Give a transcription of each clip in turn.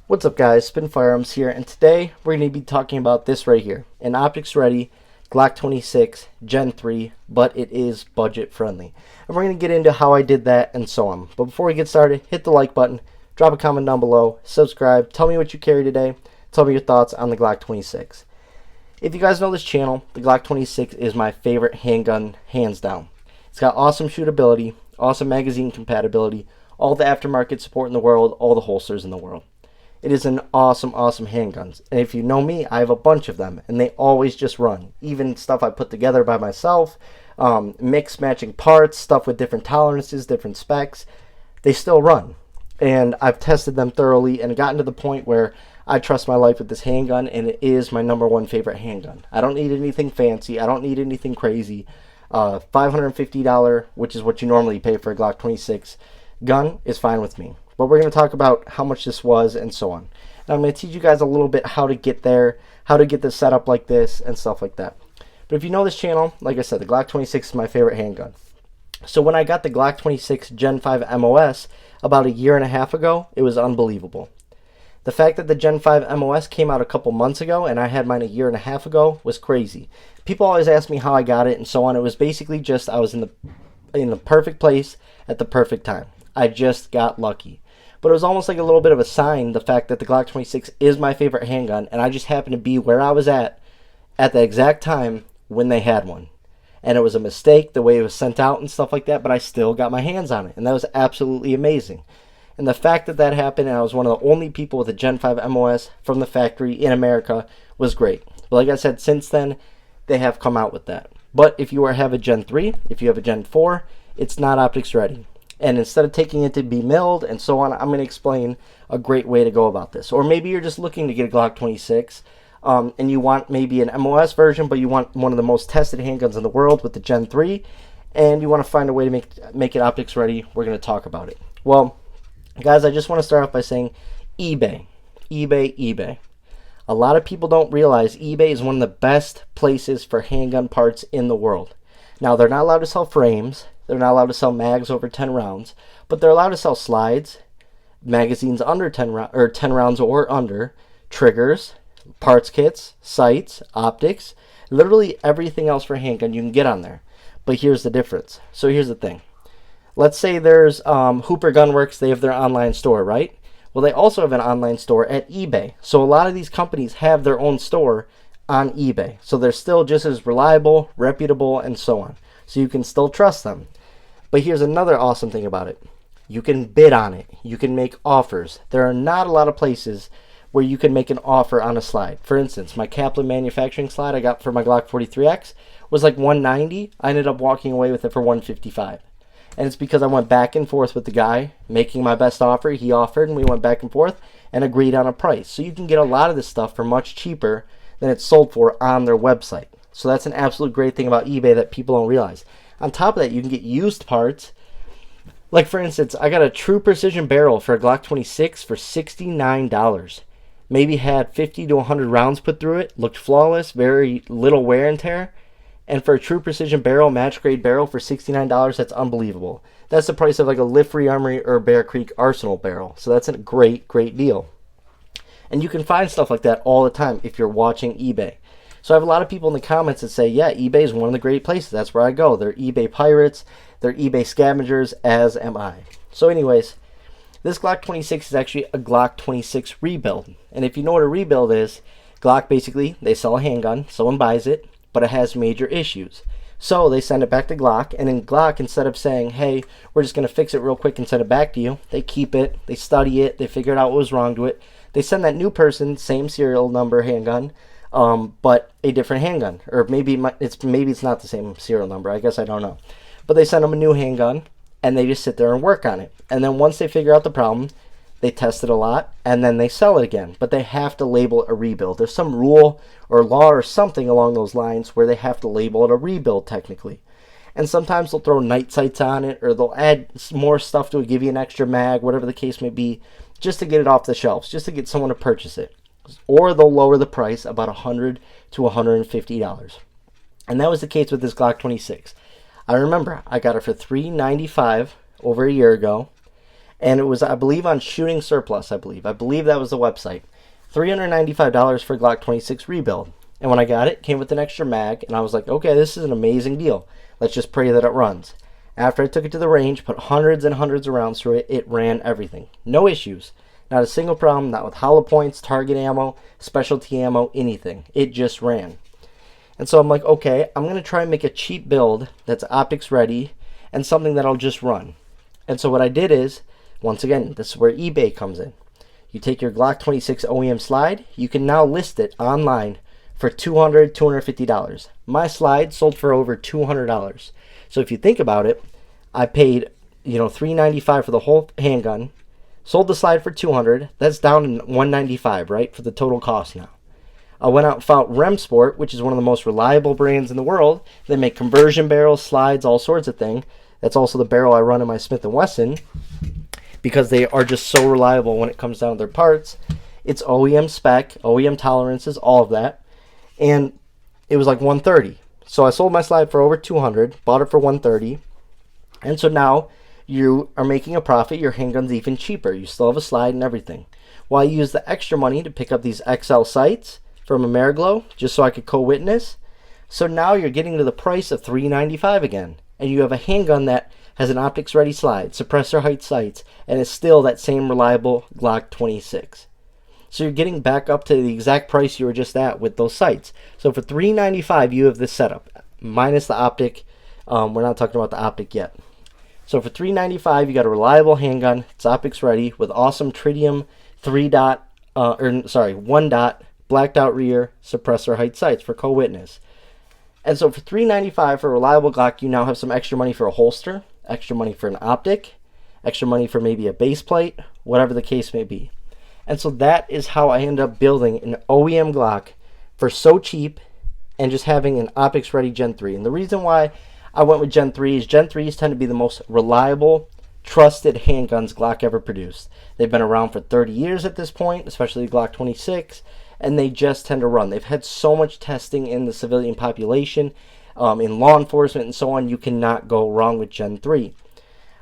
What's up guys, Spin Firearms here, and today we're going to be talking about this right here, an optics ready Glock 26 Gen 3, but it is budget friendly. And we're going to get into how I did that and so on. But before we get started, hit the like button, drop a comment down below, subscribe, tell me what you carry today, tell me your thoughts on the Glock 26. If you guys know this channel, the Glock 26 is my favorite handgun, hands down. It's got awesome shootability, awesome magazine compatibility, all the aftermarket support in the world, all the holsters in the world. It is an awesome handgun. And if you know me, I have a bunch of them, and they always just run. Even stuff I put together by myself, mix matching parts, stuff with different tolerances, different specs, they still run. And I've tested them thoroughly and gotten to the point where I trust my life with this handgun, and it is my #1 favorite handgun. I don't need anything fancy. I don't need anything crazy. $550, which is what you normally pay for a Glock 26 gun, is fine with me. But we're going to talk about how much this was and so on. And I'm going to teach you guys a little bit how to get there, how to get this set up like this and stuff like that. But if you know this channel, like I said, the Glock 26 is my favorite handgun. So when I got the Glock 26 Gen 5 MOS about a year and a half ago, it was unbelievable. The fact that the Gen 5 MOS came out a couple months ago and I had mine a year and a half ago was crazy. People always ask me how I got it and so on. It was basically just I was in the perfect place at the perfect time. I just got lucky. But it was almost like a little bit of a sign, the fact that the Glock 26 is my favorite handgun, and I just happened to be where I was at the exact time when they had one. And it was a mistake, the way it was sent out and stuff like that, but I still got my hands on it, and that was absolutely amazing. And the fact that that happened, and I was one of the only people with a Gen 5 MOS from the factory in America, was great. But like I said, since then, they have come out with that. But if you have a Gen 3, if you have a Gen 4, it's not optics ready. And instead of taking it to be milled and so on, I'm going to explain a great way to go about this. Or maybe you're just looking to get a Glock 26 and you want maybe an MOS version, but you want one of the most tested handguns in the world with the Gen 3, and you want to find a way to make it optics ready. We're going to talk about it. Well, guys, I just want to start off by saying eBay. eBay. A lot of people don't realize eBay is one of the best places for handgun parts in the world. Now, they're not allowed to sell frames. They're not allowed to sell mags over 10 rounds, but they're allowed to sell slides, magazines under 10 rounds or under, triggers, parts kits, sights, optics, literally everything else for a handgun you can get on there. But here's the difference. So here's the thing. Let's say there's Hooper Gunworks. They have their online store, right? Well, they also have an online store at eBay. So a lot of these companies have their own store on eBay. So they're still just as reliable, reputable, and so on. So you can still trust them. But here's another awesome thing about it. You can bid on it. You can make offers. There are not a lot of places where you can make an offer on a slide. For instance, my Kaplan manufacturing slide I got for my Glock 43X was like $190. I ended up walking away with it for $155. And it's because I went back and forth with the guy, making my best offer. He offered, and we went back and forth and agreed on a price. So you can get a lot of this stuff for much cheaper than it's sold for on their website. So that's an absolute great thing about eBay that people don't realize. On top of that, you can get used parts. Like, for instance, I got a true precision barrel for a Glock 26 for $69. Maybe had 50 to 100 rounds put through it. Looked flawless, very little wear and tear. And for a true precision barrel, match grade barrel for $69, that's unbelievable. That's the price of like a Lift Free Armory or Bear Creek Arsenal barrel. So that's a great deal. And you can find stuff like that all the time if you're watching eBay. So I have a lot of people in the comments that say, yeah, eBay is one of the great places. That's where I go. They're eBay pirates. They're eBay scavengers, as am I. So anyways, this Glock 26 is actually a Glock 26 rebuild. And if you know what a rebuild is, Glock basically, they sell a handgun. Someone buys it, but it has major issues. So they send it back to Glock. And in Glock, instead of saying, hey, we're just going to fix it real quick and send it back to you, they keep it. They study it. They figure out what was wrong to it. They send that new person, same serial number handgun, but a different handgun, or maybe it's not the same serial number. I guess I don't know, but they send them a new handgun, and they just sit there and work on it. And then once they figure out the problem, they test it a lot, and then they sell it again. But they have to label it a rebuild. There's some rule or law or something along those lines where they have to label it a rebuild technically. And sometimes they'll throw night sights on it, or they'll add more stuff to it, give you an extra mag, whatever the case may be, just to get it off the shelves, just to get someone to purchase it. Or they'll lower the price about $100 to $150. And that was the case with this Glock 26. I remember I got it for $395 over a year ago, and it was, I believe, on Shooting Surplus. I believe that was the website. $395 for Glock 26 rebuild. And when I got it, it came with an extra mag, and I was like, okay, this is an amazing deal. Let's just pray that it runs. After I took it to the range, put hundreds and hundreds of rounds through it, it ran everything. No issues. Not a single problem, not with hollow points, target ammo, specialty ammo, anything. It just ran. And so I'm like, okay, I'm going to try and make a cheap build that's optics ready and something that'll just run. And so what I did is, once again, this is where eBay comes in. You take your Glock 26 OEM slide, you can now list it online for $200, $250. My slide sold for over $200. So if you think about it, I paid, $395 for the whole handgun, sold the slide for $200. That's down to $195, right, for the total cost now. I went out and found Remsport, which is one of the most reliable brands in the world. They make conversion barrels, slides, all sorts of things. That's also the barrel I run in my Smith & Wesson because they are just so reliable when it comes down to their parts. It's OEM spec, OEM tolerances, all of that. And it was like $130. So I sold my slide for over $200, bought it for $130. And so now you are making a profit. Your handgun's even cheaper. You still have a slide and everything. Well, I used the extra money to pick up these XL sights from Ameriglow just so I could co-witness. So now you're getting to the price of $395 again. And you have a handgun that has an optics ready slide, suppressor height sights, and is still that same reliable Glock 26. So you're getting back up to the exact price you were just at with those sights. So for $395 you have this setup, minus the optic. We're not talking about the optic yet. So for $395 you got a reliable handgun. It's optics ready with awesome tritium 1 dot blacked out rear suppressor height sights for co-witness. And so for $395 for a reliable Glock, you now have some extra money for a holster, extra money for an optic, extra money for maybe a base plate, whatever the case may be. And so that is how I end up building an OEM Glock for so cheap and just having an optics ready Gen 3. And the reason why I went with Gen 3 is Gen 3s tend to be the most reliable, trusted handguns Glock ever produced. They've been around for 30 years at this point, especially the Glock 26, and they just tend to run. They've had so much testing in the civilian population, in law enforcement and so on. You cannot go wrong with Gen 3.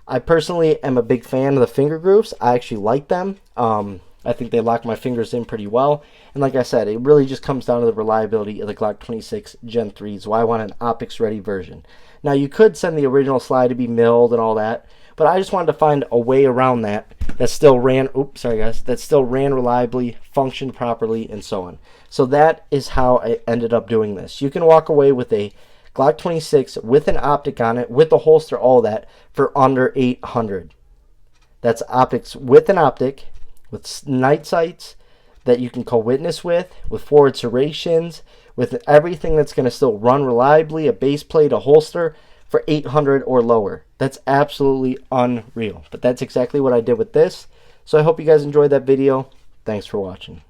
I personally am a big fan of the finger grooves. I actually like them. I think they lock my fingers in pretty well. And like I said, it really just comes down to the reliability of the Glock 26 Gen 3s. Why I want an optics ready version. Now you could send the original slide to be milled and all that, but I just wanted to find a way around that still ran, that still ran reliably, functioned properly, and so on. So that is how I ended up doing this. You can walk away with a Glock 26 with an optic on it, with the holster, all that, for under $800. That's optics with an optic, with night sights that you can co-witness with forward serrations, with everything that's going to still run reliably, a base plate, a holster, for $800 or lower. That's absolutely unreal. But that's exactly what I did with this. So I hope you guys enjoyed that video. Thanks for watching.